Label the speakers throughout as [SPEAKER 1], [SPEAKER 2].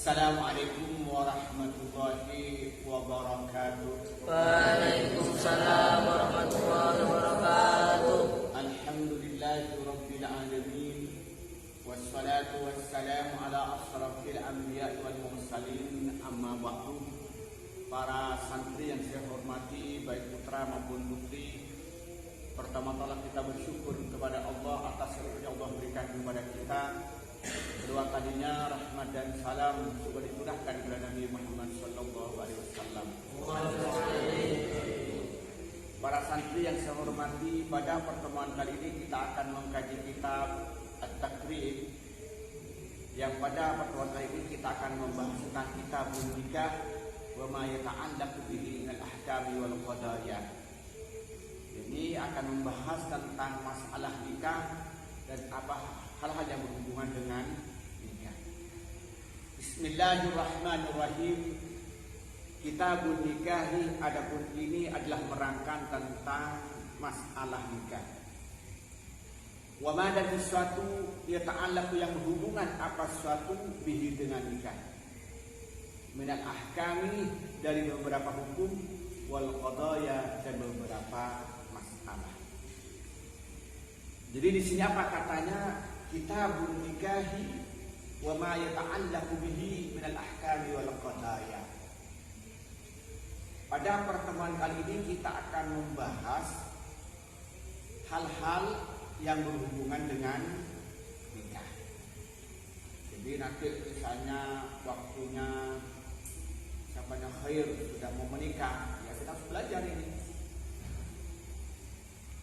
[SPEAKER 1] Assalamualaikum warahmatullahi wabarakatuh.
[SPEAKER 2] Waalaikumsalam warahmatullahi wabarakatuh.
[SPEAKER 1] Alhamdulillahi rabbil alamin. Wassalatu wassalamu ala asrafil anbiya wal mursalin. Amma ba'du. Para santri yang saya hormati, baik putra maupun putri, pertama-tama kita bersyukur kepada Allah atas karunia Allah berikan kepada kita. Kedua kalinya rahmat dan salam juga diturunkan kepada Nabi Muhammad sallallahu alaihi wasallam. Para santri yang saya hormati, pada pertemuan kali ini kita akan mengkaji kitab At-Taqrib, yang pada pertemuan kali ini kita akan membahas tentang kitabun nikah wa ma yata'allaqu bihi minal ahkami wal qadaya. Ini akan membahas tentang masalah nikah dan apa hal-hal yang berhubungan dengan nikah. Bismillahirrahmanirrahim. Kitabun nikahi, adapun ini adalah merangkan tentang masalah nikah. Wa ma dan sesuatu yata'allaqu yang berhubungan apa sesuatu bihi dengan nikah. Minal ahkami, dari beberapa hukum, wal qadaya, dan beberapa masalah. Jadi di sini apa katanya? Kitabun nikahi wa ma yata'allaqu bihi minal ahkami wal qadaya. Pada pertemuan kali ini kita akan membahas hal-hal yang berhubungan dengan nikah. Jadi nanti misalnya waktunya siapanya khair sudah mau menikah, ya kita harus belajar ini.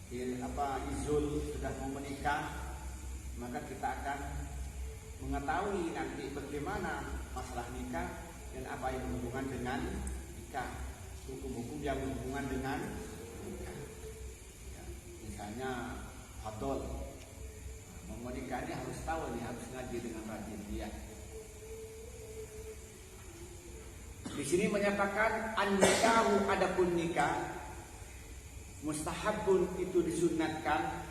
[SPEAKER 1] Izul sudah mau menikah, maka kita akan mengetahui nanti bagaimana masalah nikah dan apa yang berhubungan dengan nikah, hukum-hukum yang berhubungan dengan nikah. Ya, misalnya hadol, mau menikah ini harus tahu nih, harus ngaji dengan rajin dia. Di sini menyatakan an-nikahu, adapun nikah, mustahabun itu disunatkan,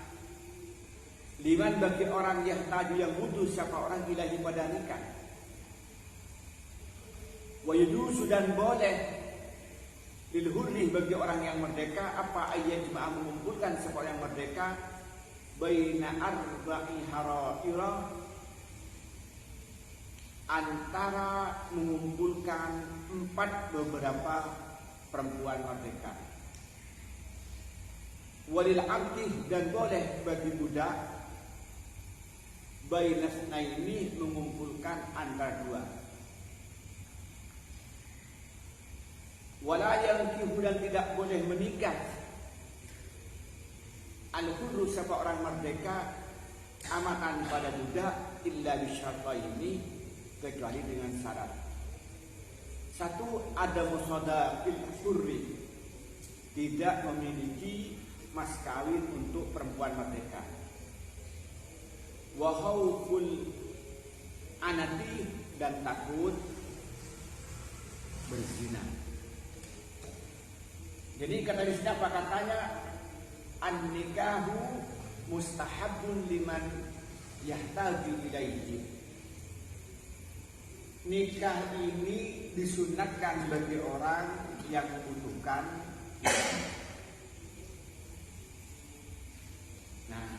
[SPEAKER 1] liman bagi orang yang taju yang butuh siapa orang ilahi pada nikah. Wa yudusu, dan boleh lil hurri bagi orang yang merdeka, apa ayat jemaah mengumpulkan siapa orang yang merdeka baina arba'i haraira, antara mengumpulkan 4 beberapa perempuan merdeka. Walil abdi, dan boleh bagi budak bainas naini, mengumpulkan antara 2. Wala yankihu, dan tidak boleh menikah al-hurru siapa orang merdeka amatan pada budak illa bisyartaini, kecuali dengan syarat. 1, ada musadaqil hurri, tidak memiliki mas kawin untuk perempuan merdeka. Wa khauful anati, dan takut berzina. Jadi kata di sini apa katanya? An-nikahu mustahabun liman yahtaju ilaihi. Nikah ini disunatkan bagi orang yang membutuhkan. Nah,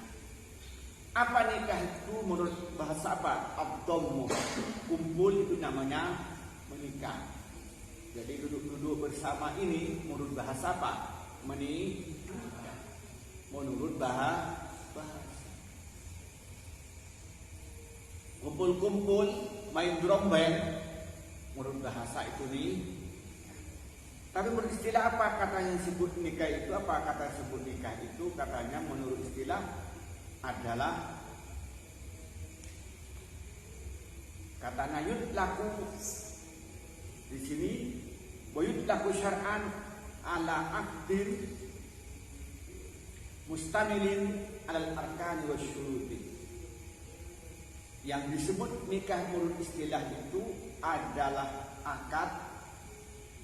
[SPEAKER 1] apa nikah itu menurut bahasa apa? Ad-dhammu, kumpul itu namanya menikah. Jadi duduk-duduk bersama ini menurut bahasa apa? Menikah. Menurut bahasa. Kumpul-kumpul main drum band menurut bahasa itu nih. Tapi menurut istilah apa katanya sebut nikah itu? Apa kata sebut nikah itu? Katanya menurut istilah adalah kata nayut laku di sini, wayut laku syar'an ala aqdin mustamilin alal arkani wasyuruti. Yang disebut nikah menurut istilah itu adalah akad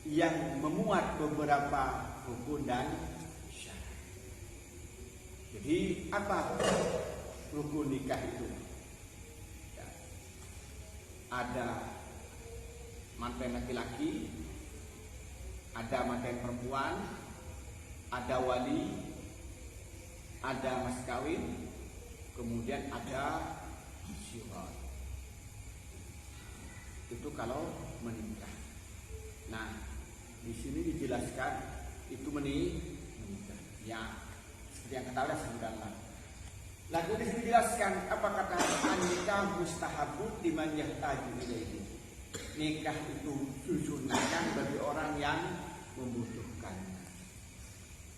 [SPEAKER 1] yang memuat beberapa rukun dan syarat. Jadi apa rukun nikah itu? Ya, ada manten laki-laki, ada manten perempuan, ada wali, ada mas kawin, kemudian ada syirat. Itu kalau menikah. Nah, di sini dijelaskan itu menikah. Ya, seperti yang kata Allah. Lalu di sini dijelaskan apa kata nikah mustahabut liman yahtaju ilaihi. Nikah itu sunatan bagi orang yang membutuhkannya.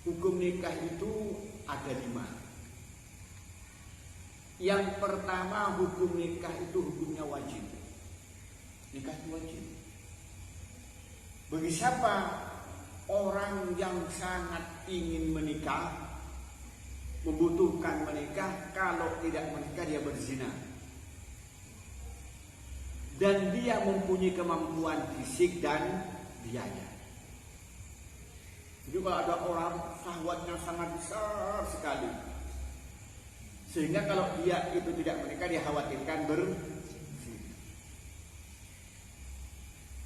[SPEAKER 1] Hukum nikah itu ada 5. Yang pertama, hukum nikah itu hukumnya wajib. Nikah itu wajib. Bagi siapa orang yang sangat ingin menikah, membutuhkan menikah, kalau tidak menikah dia berzina. Dan dia mempunyai kemampuan fisik dan biaya. Jadi kalau ada orang syahwatnya sangat besar sekali, sehingga kalau dia itu tidak menikah, dia khawatirkan berzina.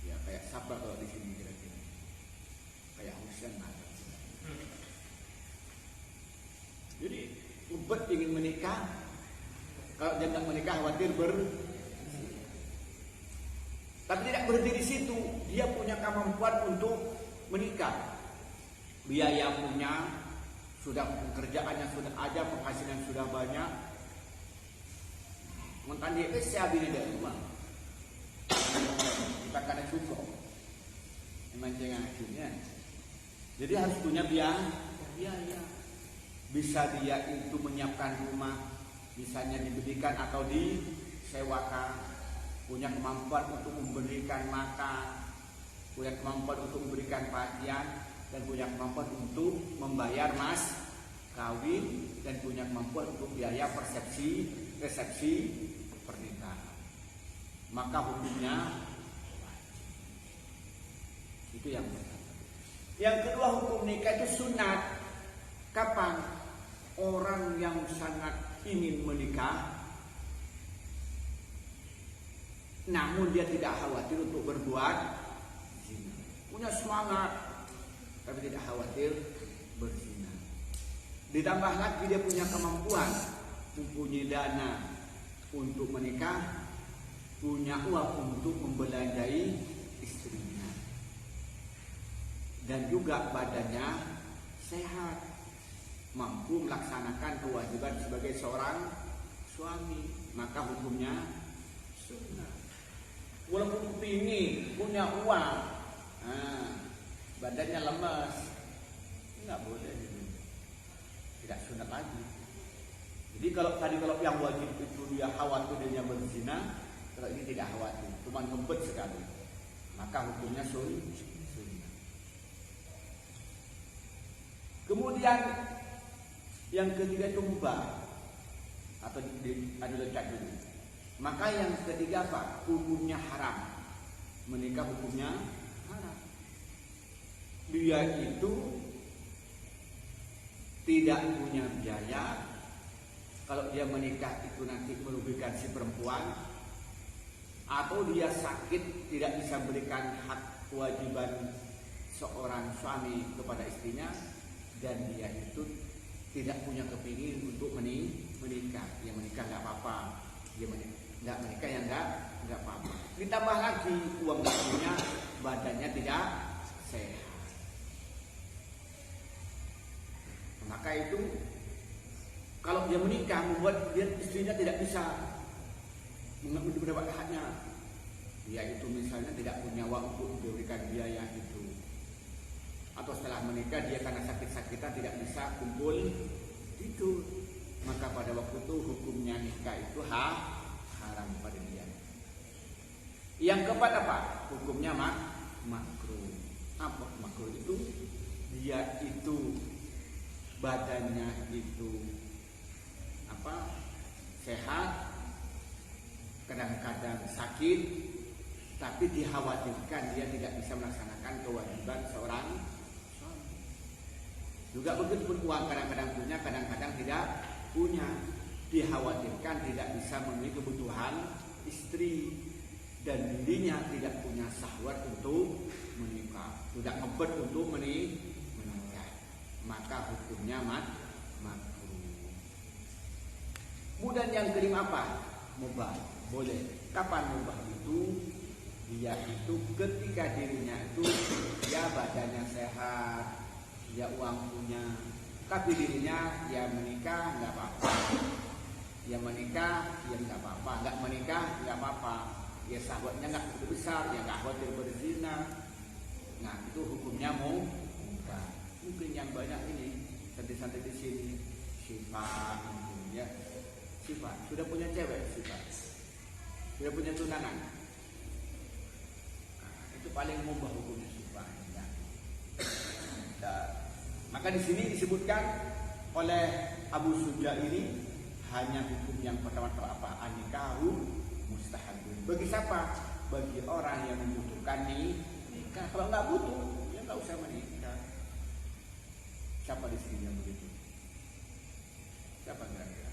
[SPEAKER 1] Ya kayak siapa kalau di sini kira-kira? Kayak Husain ada. Jadi ngebet ingin menikah, kalau dia tidak menikah khawatir tapi tidak berhenti di situ, dia punya kemampuan untuk menikah. Biaya punya, sudah pekerjaannya sudah ada, penghasilan sudah banyak. Mentan dia siapa ini dari rumah. Kita kadang cukup. Memang jangan akhirnya. Jadi harus punya biaya. Bisa dia itu menyiapkan rumah, misalnya diberikan atau disewakan. Punya kemampuan untuk memberikan makan, punya kemampuan untuk memberikan pakaian, dan punya kemampuan untuk membayar mas kawin, dan punya kemampuan untuk biaya resepsi pernikahan. Maka hukumnya itu yang pertama. Yang kedua, hukum nikah itu sunat. Kapan orang yang sangat ingin menikah, namun dia tidak khawatir untuk berbuat zina, punya semangat tapi tidak khawatir berzina. Ditambah lagi dia punya kemampuan, mempunyai dana untuk menikah, punya uang untuk membelanjai istrinya, dan juga badannya sehat, mampu melaksanakan kewajiban sebagai seorang suami, maka hukumnya sunnah. Walaupun pingin punya uang, badannya lemas, nggak boleh, tidak sunat lagi. Jadi kalau yang wajib itu dia khawatir dia berzina, kalau ini tidak khawatir, cuma ngempet sekali, maka hukumnya sunnah. Kemudian yang ketiga itu mubah atau ada lekat dulu. Maka yang ketiga apa? Hukumnya haram. Menikah hukumnya haram. Dia itu tidak punya biaya. Kalau dia menikah itu nanti merugikan si perempuan, atau dia sakit tidak bisa berikan hak kewajiban seorang suami kepada istrinya, dan dia itu tidak punya kepingin untuk menikah. Dia menikah nggak apa-apa. Dia nggak menikah ya nggak apa-apa. Ditambah lagi uang nggak punya, badannya tidak sehat. Maka itu kalau dia menikah membuat dia istrinya tidak bisa mendapat haknya. Dia itu misalnya tidak punya uang untuk memberikan biaya itu. Atau setelah menikah dia karena sakit-sakitan tidak bisa kumpul itu, maka pada waktu itu hukumnya nikah itu haram pada dia. Yang keempat apa? Hukumnya makruh. Apa makruh itu? Dia itu badannya itu sehat, kadang-kadang sakit, tapi dikhawatirkan dia tidak bisa melaksanakan kewajiban seorang. Juga begitu pun uang kadang-kadang punya, kadang-kadang tidak punya. Dikhawatirkan tidak bisa memenuhi kebutuhan istri, dan dirinya tidak punya syahwat untuk menikah, tidak ngebet untuk menikah, maka hukumnya makruh. Kemudian yang kelima apa? Mubah, boleh. Kapan mubah itu? Dia itu ketika dirinya itu ya badannya sehat, ya uang punya, tapi dirinya ya menikah nggak apa-apa, ya menikah ya nggak apa-apa, nggak menikah nggak apa-apa, ya sahabatnya nggak begitu besar, ya nggak khawatir berzina. Nah itu hukumnya mubah. Mungkin yang banyak ini santai-santai di sini sifat mungkin ya, sifat sudah punya cewek, sifat sudah punya tunangan. Nah, itu paling mubah hukumnya sifat. Ya. Maka di sini disebutkan oleh Abu Suja ini hanya hukum yang pertama apa? An-nikahu mustahabun. Bagi siapa? Bagi orang yang membutuhkan nikah. Kalau nggak butuh, ya nggak usah menikah. Siapa di sini yang begitu? Siapa kira-kira?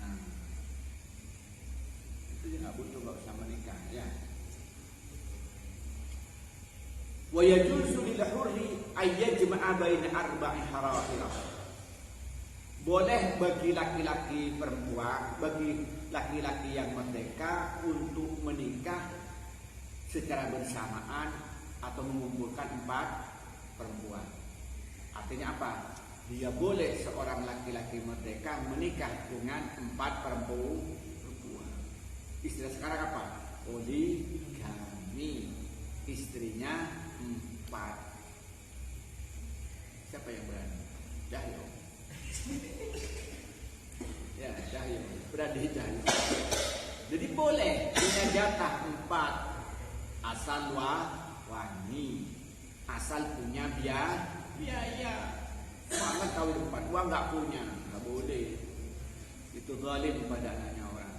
[SPEAKER 1] Nah, itu dia nggak butuh, nggak usah menikah, ya. Wa yajuzu lil hurri ay yajma'a baina arba'i hara'il. Boleh bagi laki-laki perempuan, bagi laki-laki yang merdeka untuk menikah secara bersamaan atau mengumpulkan 4 perempuan. Artinya apa? Dia boleh seorang laki-laki merdeka menikah dengan 4 perempuan. Istilah sekarang apa? Poligami. Istrinya 4. Siapa yang berani? Cahyo. Ya, Cahyo. Berani Cahyo. Jadi boleh punya jatah 4 asal wani, asal punya biaya. Semangat kawin 4, uang nggak punya, nggak boleh. Itu zalim pada anaknya orang.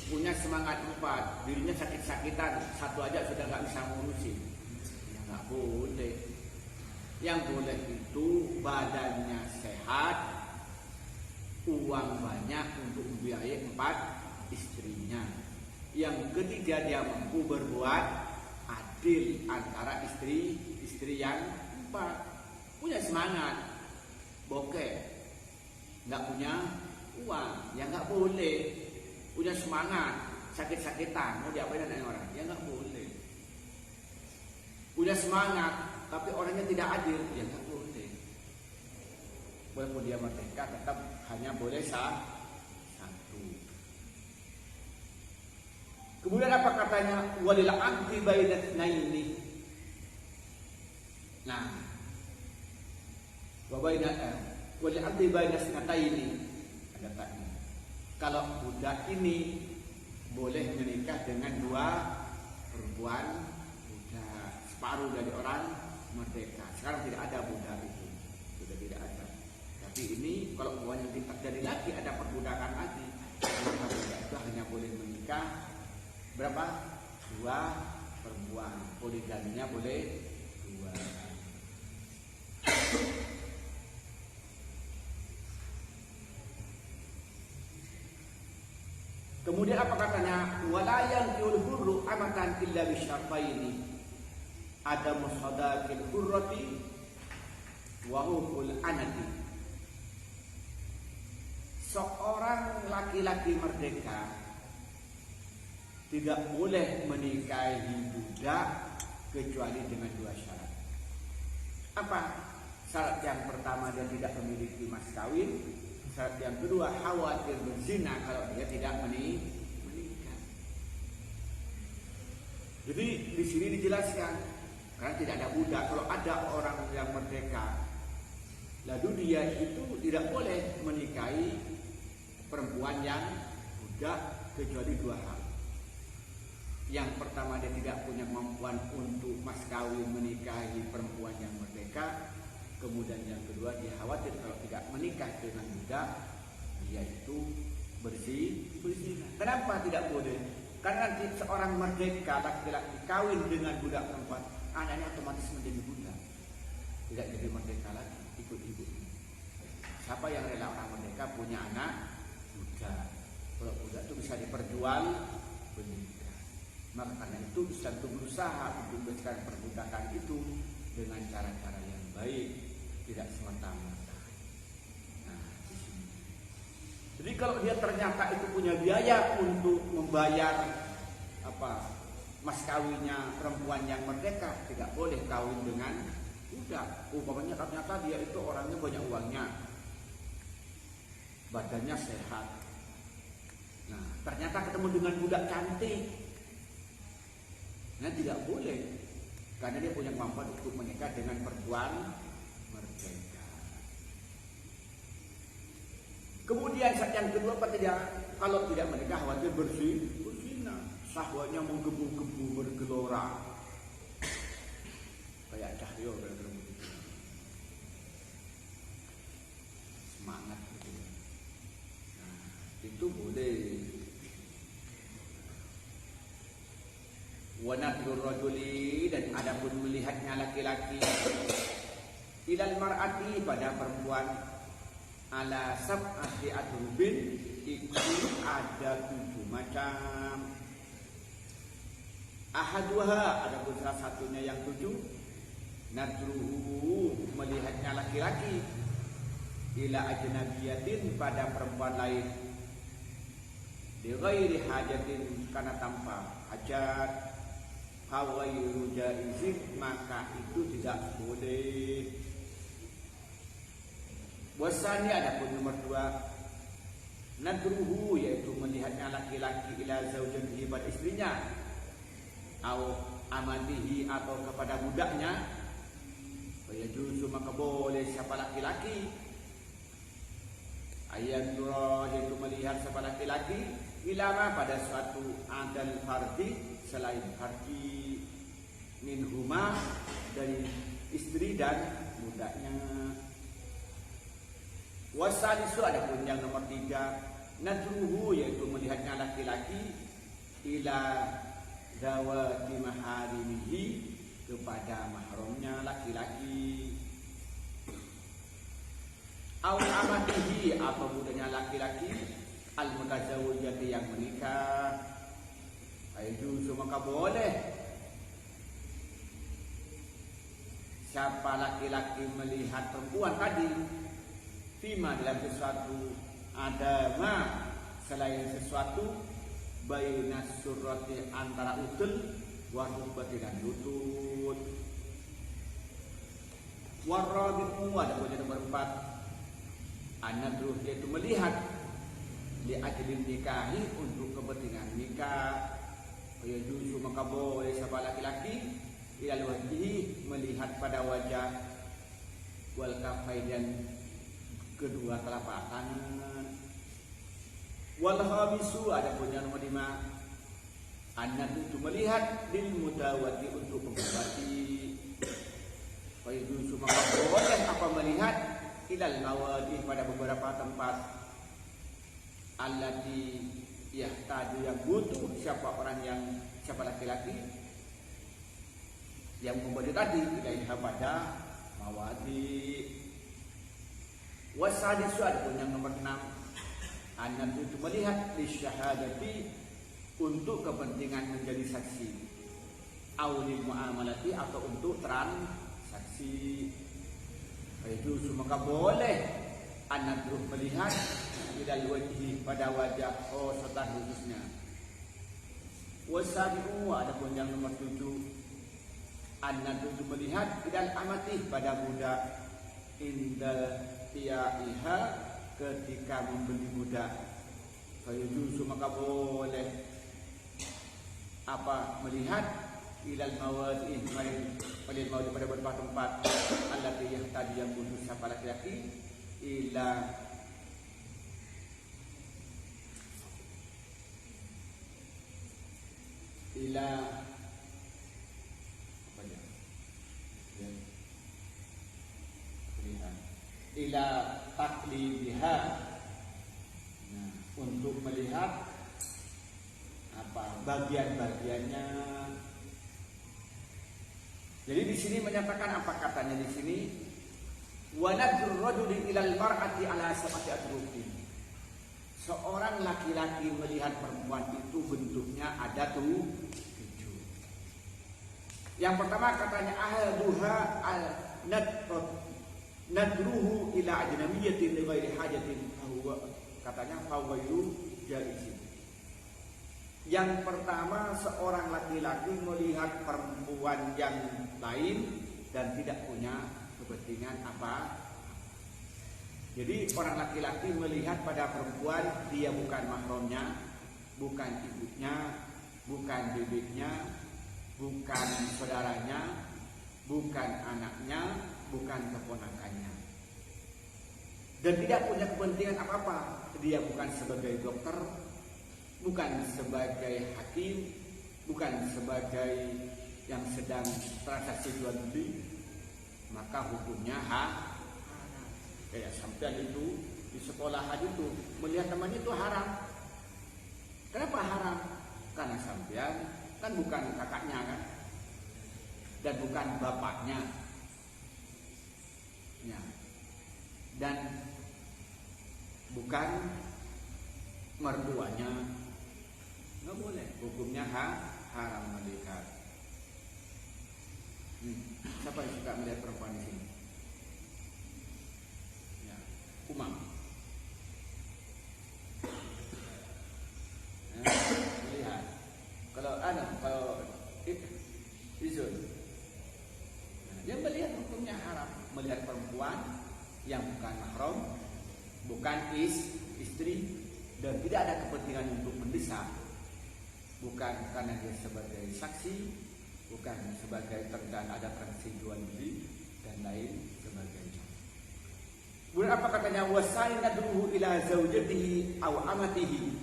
[SPEAKER 1] Punya semangat 4, dirinya sakit-sakitan, 1 aja sudah nggak bisa ngurusin. Ya nggak boleh. Yang boleh itu badannya sehat, uang banyak untuk membiayai 4 istrinya. Yang ketiga dia mampu berbuat adil antara istri yang 4. Punya semangat, bokeh, nggak punya uang, ya nggak boleh. Punya semangat, sakit-sakitan, mau diapain dengan orang, ya nggak boleh. Punya semangat, tapi orangnya tidak adil, ya nggak boleh. Walaupun dia merdeka, tetap hanya boleh 1. Kemudian apa katanya? Walil aqdi bainatnaini. Nah, walil aqdi bainatnaini. Ada tadi. Kalau budak ini boleh menikah dengan 2 perempuan, budak separuh dari orang merdeka. Sekarang tidak ada budak itu, sudah tidak ada. Tapi ini kalau uangnya terjadi lagi ada perbudakan lagi, maka budak itu hanya boleh menikah berapa? 2 perempuan. Poligaminya boleh 2. Kemudian apa katanya? Wala yankiul hurru amatan illa bisyartaini. Ada musadaqil hurrati wa hukul anati. Seorang laki-laki merdeka tidak boleh menikahi budak kecuali dengan 2 syarat. Apa? Syarat yang pertama dia tidak memiliki mas kawin. Syarat yang kedua khawatir berzina kalau dia tidak menikah. Jadi di sini dijelaskan karena tidak ada budak. Kalau ada orang yang merdeka, lalu dia itu tidak boleh menikahi perempuan yang budak kecuali 2 hal. Yang pertama dia tidak punya kemampuan untuk mas kawin menikahi perempuan yang merdeka. Kemudian yang kedua dia khawatir kalau tidak menikah dengan budak dia itu berzina. Kenapa tidak boleh? Karena nanti seorang merdeka laki-laki kawin dengan budak perempuan, anaknya otomatis menjadi budak, tidak jadi merdeka lagi, ikut ibu. Siapa yang rela orang merdeka punya anak budak? Kalau budak itu bisa bisa diperjualbelikan. Maka karena itu Islam itu berusaha untuk memberikan perbudakan itu dengan cara-cara yang baik, tidak semata-mata. Nah, di sini. Jadi kalau dia ternyata itu punya biaya untuk membayar mas kawinnya perempuan yang merdeka, tidak boleh kawin dengan budak. Umpamanya ternyata dia itu orangnya banyak uangnya, badannya sehat. Nah, ternyata ketemu dengan budak cantik. Nah, tidak boleh. Karena dia punya kemampuan untuk menikah dengan perempuan merdeka. Kemudian yang kedua, kalau tidak menikah khawatir berzina. Syahwatnya menggebu-gebu bergelora. Kayak Cahyo begitu. Semangat gitu. Nah, itu boleh. Wa nadhur rajuli, dan adapun melihatnya laki-laki ilal mar'ati pada perempuan ala sab'ati adrubin, itu ada 7 macam. Ahaduha, adapun salah satunya yang 7, nadruhu, melihatnya laki-laki ila ajnabiyatin, pada perempuan lain, di ghairi hajatin, karena tanpa hajat, hawairu jaizin, maka itu tidak boleh. Wasani, adapun nomor 2, nadruhu, yaitu melihatnya laki-laki ila zaujatihi, pada istrinya, au amatihi, atau kepada budaknya, yajuzu, maka boleh siapa laki-laki, ayat durah, yaitu melihat siapa laki-laki, ilama, pada suatu adal fardi, selain fardi, minhuma, dari istri dan budaknya. Wasalisu, adapun yang nomor 3, nadruhu, yaitu melihatnya laki-laki ila zawati maharimihi, kepada mahramnya laki-laki, au amatihi, atau budaknya laki-laki, al mutazawwijati, yang menikah. Itu maka boleh siapa laki-laki melihat perempuan tadi, fima, dalam sesuatu, ada ma, selain sesuatu, bainas surrati, antara utul wa rubati, dan lutut. Warabi'u, ada poin nomor 4, anadruh, yaitu melihat li ajlin nikahi, untuk kepentingan nikah. Yajuzu, maka boleh siapa laki-laki ilal wajhi, melihat pada wajah, wal kafai, dan kedua telapak tangan. Wal khamisu, ada punya nomor 5, anak itu melihat lil mudawati, untuk mengobati. Yajuzu, maka boleh apa melihat ilal mawadi, pada beberapa tempat, allati, ya tadi, yang butuh siapa laki-laki yang memberi tadi, ilaiha, pada mawadi. Wasadisu, adapun yang nomor 6, anak itu melihat lisyahadati, untuk kepentingan menjadi saksi, aulil muamalati, atau untuk transaksi. Itu maka boleh anak itu melihat ilal wajhi, pada wajah, serta khususnya. Wasabi'u, adapun yang nomor 7, anak itu melihat ilal amati, pada budak, inda tiaiha, ketika membeli budak. Fayujuzu, maka boleh melihat ilal mawadi, pada beberapa tempat, allati, yang tadi, yang butuh siapa laki-laki, ila ila taklibiha, untuk melihat bagian-bagiannya. Jadi di sini menyatakan, apa katanya di sini, wa nadhur rajuli ilal mar'ati ala sab'ati adrubin, seorang laki-laki melihat perempuan itu bentuknya ada 7. Yang pertama katanya ahaduha nadruhu ila ajnamiyatin li ghairi hajatin katanya fawailu jaizin. Yang pertama seorang laki-laki melihat perempuan yang lain dan tidak punya kepentingan apa. Jadi orang laki-laki melihat pada perempuan dia bukan mahramnya, bukan ibunya, bukan bibiknya, bukan saudaranya, bukan anaknya, bukan keponakannya. Dan tidak punya kepentingan apa-apa. Dia bukan sebagai dokter, bukan sebagai hakim, bukan sebagai yang sedang transaksi jual beli, maka hukumnya haram. Kayak sampean itu di sekolahan itu melihat temannya itu haram. Kenapa haram? Karena sampean kan bukan kakaknya kan, dan bukan bapaknya, ya, dan bukan mertuanya. Nggak boleh. Hukumnya haram melihat. Siapa yang suka melihat perempuan di sini? Umam. Melihat. Kalau izun. Dia melihat hukumnya haram. Melihat perempuan yang bukan mahram, bukan istri, dan tidak ada kepentingan untuk mendesak. Bukan karena dia sebagai saksi, bukan sebagai terdakwa ada transaksi jual beli dan lain sebagainya. Kemudian apa katanya wasain nadruhu ila zaujatihi aw amatihi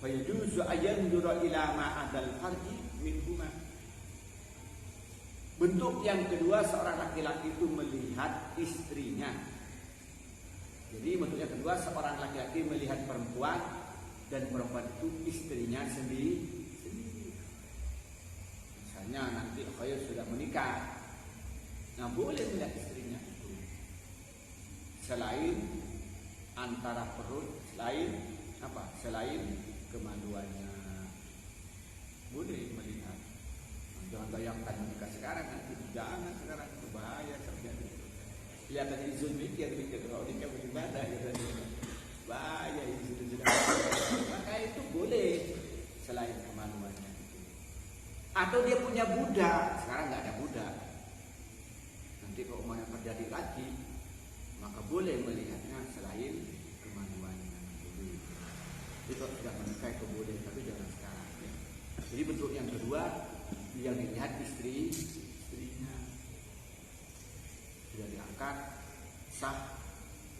[SPEAKER 1] fa yajuzu ayanzura ila ma adal farji minhuma. Bentuk yang kedua seorang laki-laki itu melihat istrinya. Jadi bentuk yang kedua seorang laki-laki melihat perempuan dan perempuan itu istrinya sendiri. Misalnya nanti Khair sudah menikah, nah boleh melihat istrinya itu. Selain antara perut, selain kemaluannya, boleh melihat. Jangan bayangkan menikah sekarang, nanti jangan sekarang berbahaya terjadi. Kelihatan izin mikir kalau nikah beribadah gitu. Bahaya izin. Maka itu boleh selain kemaluannya itu. Atau dia punya budak, sekarang nggak ada budak. Nanti kalau mau terjadi lagi, maka boleh melihatnya selain kemaluannya. Itu tidak menikah itu boleh, tapi jangan sekarang. Ya. Jadi bentuk yang kedua yang dilihat istrinya sudah diangkat sah,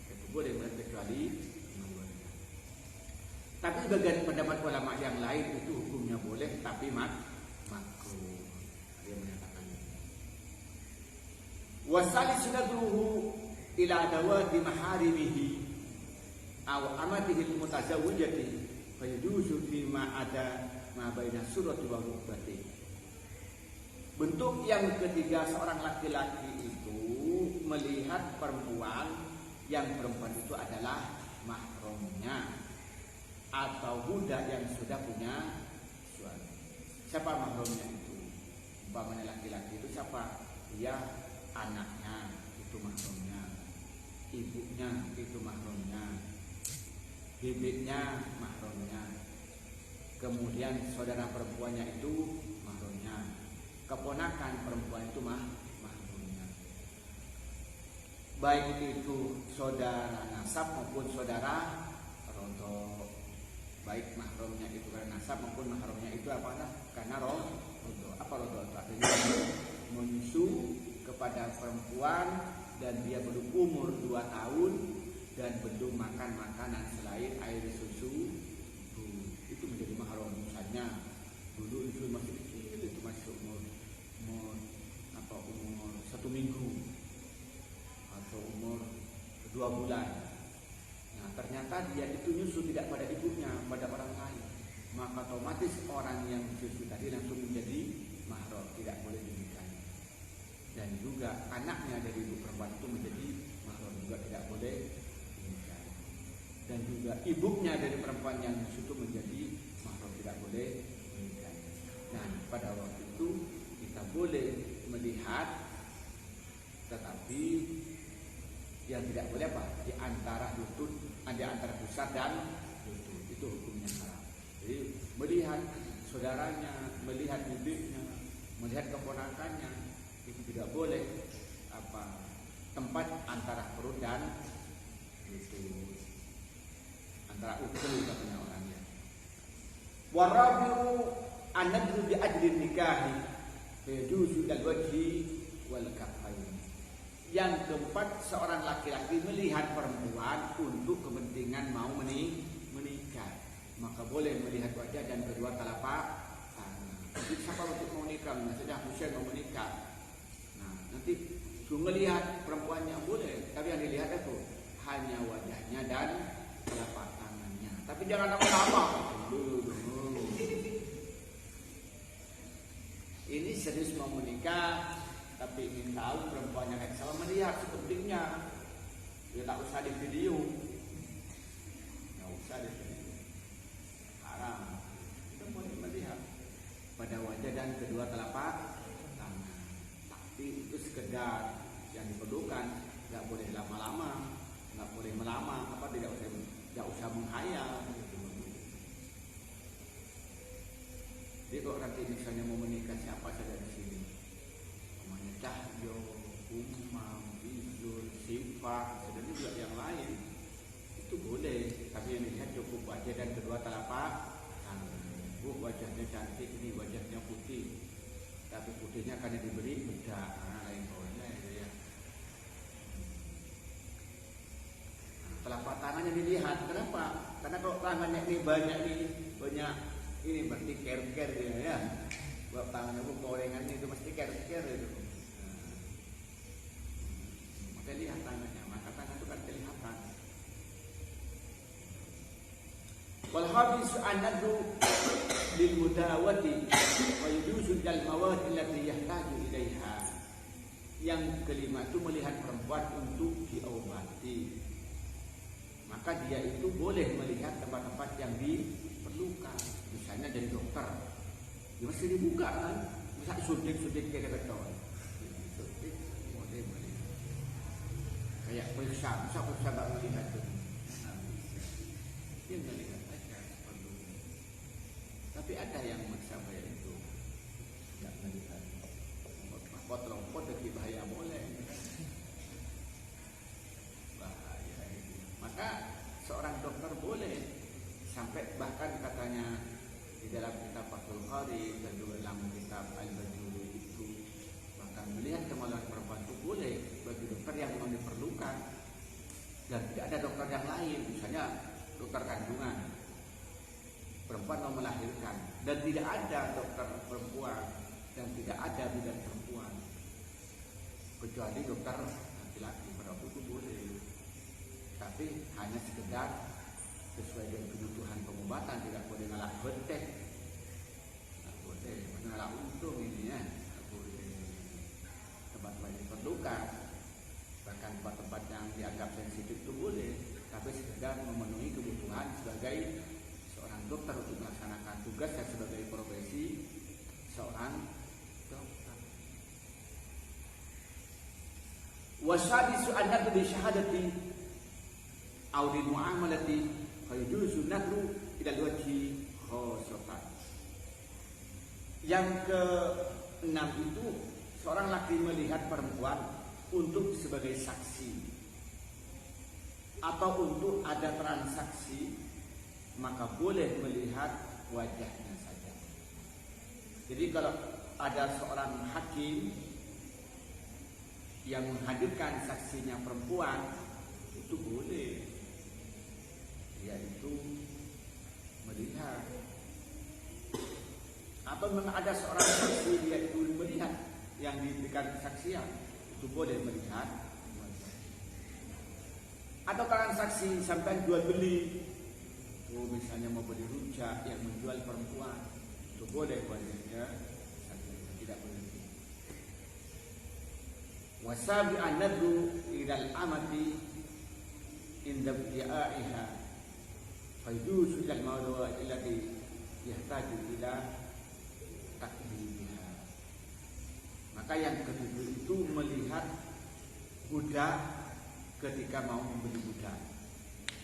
[SPEAKER 1] itu boleh melihat kecuali kemaluannya. Tapi bagian pendapat ulama yang lain itu hukumnya boleh, tapi makruh. Dia menyatakan wasali sunadruhu ila dawati maharimihi aw amatihi mutazawwijati fa yajuzu fi ma ada ma baina surati wa rukbati. Bentuk yang ketiga seorang laki-laki itu melihat perempuan yang perempuan itu adalah mahramnya atau budak yang sudah punya suami. Siapa mahramnya itu? Umpamanya laki-laki itu siapa? Dia anaknya itu mahramnya, ibunya itu mahramnya, bibiknya mahramnya, kemudian saudara perempuannya itu mahramnya, keponakan perempuan itu mahramnya, baik itu saudara nasab maupun saudara rontok. Baik mahramnya itu karena nasab maupun mahramnya itu apa? Karena rontok. Apa rontok? Artinya menyusu kepada perempuan dan dia belum umur 2 tahun dan belum makan makanan selain air susu itu menjadi mahram. Misalnya dulu itu masih kecil, itu masih umur 1 minggu atau umur 2 bulan. Nah ternyata dia itu nyusu tidak pada ibunya, pada orang lain, maka otomatis orang yang nyusu tadi langsung menjadi mahram, tidak boleh dinikahi. Dan juga anaknya dari ibu perempuan itu menjadi mahram, juga tidak boleh dinikahi. Dan juga juga ibunya dari perempuan yang itu menjadi mahram, tidak boleh menikah. Nah, pada waktu itu kita boleh melihat, tetapi yang tidak boleh apa? Di antara lutut, di antara pusat dan lutut, itu hukumnya haram. Jadi melihat saudaranya, melihat bibirnya, melihat keponakannya, itu tidak boleh tempat antara perut dan lutut, antara ukul katanya orangnya. Warabiu an-nadru bi ajli nikahi yajuzu dal wajhi wal kaffain. Yang keempat, seorang laki-laki melihat perempuan untuk kepentingan mau menikah, maka boleh melihat wajah dan kedua telapak tangan. Jadi siapa untuk mau nikah, misalnya Husain mau menikah, nah nanti melihat perempuannya boleh, tapi yang dilihat itu hanya wajahnya dan telapak tangannya. Tapi jangan lama-lama. Ini serius mau menikah, tapi ingin tahu perempuannya kayak sama, melihat sepentingnya. Ya tak usah di video, nggak usah di video, haram. Kita boleh melihat pada wajah dan kedua telapak tangan, tapi itu sekedar yang diperlukan. Nggak boleh lama-lama, nggak boleh melama, tidak usah menghayal. Jadi kalau nanti misalnya mau menikah siapa saja di sini, namanya Cahyo, Umam, Izul, Sifa, dan juga yang lain, itu boleh. Tapi yang dilihat cukup wajah dan kedua telapak tangan. Wajahnya cantik, ini wajahnya putih, tapi putihnya karena diberi bedak, lain boleh ya. Telapak tangannya dilihat, kenapa? Karena kalau tangannya ini banyak ini berarti care ya. Buat tangan aku gorengan itu mesti care itu. Maka lihat tangannya, maka tangan itu kan kelihatan. Wal habis an-nadru lil mudawati wa yujuzu al mawad allati yahtaju ilaiha. Yang kelima itu melihat perempuan untuk diobati. Maka dia itu boleh melihat tempat-tempat yang diperlukan. Misalnya dari dokter, dia masih dibuka kan, bisa suntik kayak betul, suntik boleh melihat. Kayak periksa, bisa periksa tak melihat tu, dia melihat aja perlu. Tapi ada yang maksa bayar itu, tidak melihat. Lompat dari bahaya boleh, bahaya itu. Maka seorang dokter boleh sampai bahkan katanya di dalam kitab Fathul Qari dan juga dalam kitab Al-Bajuri itu bahkan melihat kemaluan perempuan itu boleh bagi dokter yang memang diperlukan dan tidak ada dokter yang lain, misalnya dokter kandungan, perempuan mau melahirkan dan tidak ada dokter perempuan dan tidak ada bidan perempuan kecuali dokter laki-laki, pada waktu itu boleh, tapi hanya sekedar sesuai dengan kebutuhan pengobatan, tidak boleh ngalah betek, tidak boleh ngalah untung ini ya, tidak boleh. Tempat-tempat yang diperlukan, bahkan tempat-tempat yang dianggap sensitif itu boleh, tapi sekedar memenuhi kebutuhan sebagai seorang dokter untuk melaksanakan tugasnya sebagai profesi seorang dokter. Wasadisu an-nadru bi syahadati aw di muamalati fayajuzu nadru ila wajhi khosotan. Yang ke-6 itu seorang laki melihat perempuan untuk sebagai saksi atau untuk ada transaksi, maka boleh melihat wajahnya saja. Jadi kalau ada seorang hakim yang menghadirkan saksinya perempuan, itu boleh, yaitu melihat. Atau memang ada seorang saksi dia itu melihat yang diberikan kesaksian, itu boleh melihat. Atau transaksi sampai jual beli, misalnya mau beli rujak yang menjual perempuan, itu boleh wajahnya, tidak boleh. Wasabi an-nadru ilal amati inda bi'aiha Faidu sudah maudhu illati yahtaju ila takdimiha. Maka yang ketujuh itu melihat budak ketika mau membeli budak.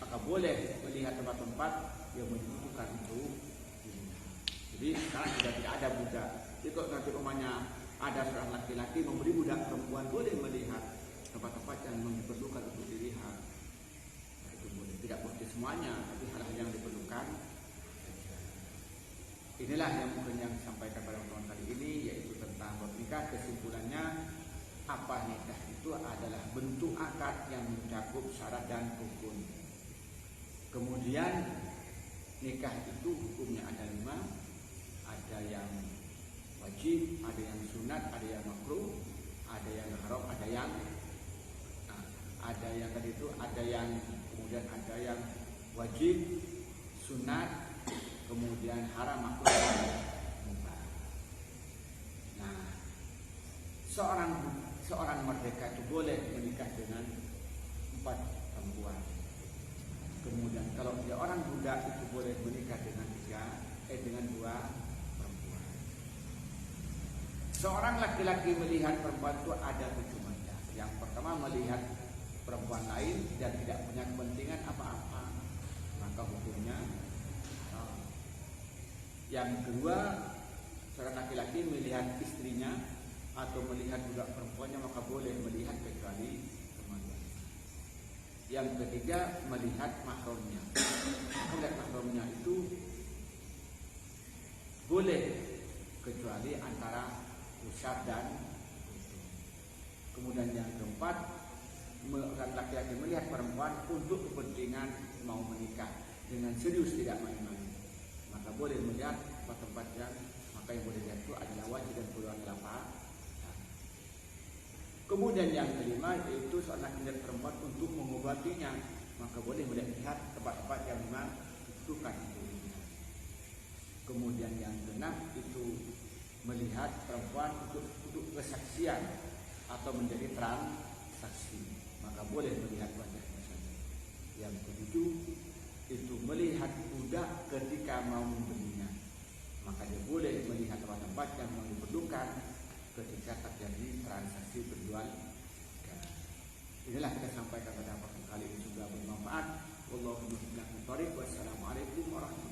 [SPEAKER 1] Maka boleh melihat tempat-tempat yang membutuhkan itu. Jadi sekarang sudah tidak ada budak. Jadi kalau nanti rumahnya ada seorang laki-laki memberi budak perempuan, boleh melihat tempat-tempat yang diperlukan untuk dilihat. Nah, itu boleh. Tidak boleh semuanya, tapi hal-hal yang diperlukan. Inilah yang mungkin yang disampaikan pada pertemuan kali ini, yaitu tentang bab nikah. Kesimpulannya, apa nikah itu adalah bentuk akad yang mencakup syarat dan rukun. Kemudian nikah itu hukumnya ada 5. Ada yang wajib, ada yang sunat, ada yang makruh, ada yang haram, ada yang tadi itu, ada yang kemudian ada yang wajib, sunat, kemudian haram, makruh, dan mubah. Nah, seorang merdeka itu boleh menikah dengan 4 perempuan. Kemudian kalau dia orang budak itu boleh menikah dengan 2 perempuan. Seorang laki-laki melihat perempuan itu ada 7 macam. Yang pertama, melihat perempuan lain dan tidak punya kepentingan apa-apa, maka hukumnya haram. Yang kedua, seorang laki-laki melihat istrinya atau melihat budak perempuannya, maka boleh melihat kecuali teman. Yang ketiga, melihat mahramnya. Melihat mahramnya itu boleh kecuali antara pusat dan putu. Kemudian yang keempat, laki-laki melihat perempuan untuk kepentingan mau menikah dengan serius, tidak main-main, maka boleh melihat tempat-tempat yang maka yang boleh lihat itu adalah wajib dan peluang telapak. Kemudian yang kelima, yaitu seorang melihat perempuan untuk mengobatinya, maka boleh melihat tempat-tempat yang memang dibutuhkan itu. Kemudian yang keenam itu melihat perempuan untuk kesaksian atau menjadi transaksi, maka boleh melihat wajahnya saja. Yang ketujuh itu melihat budak ketika mau membelinya, maka dia boleh melihat tempat-tempat yang diperlukan ketika terjadi transaksi berjual. Inilah kita sampaikan pada pertemuan kali ini, semoga bermanfaat. Wallahu a'lam bishawab. Wassalamualaikum warahmatullahi wabarakatuh.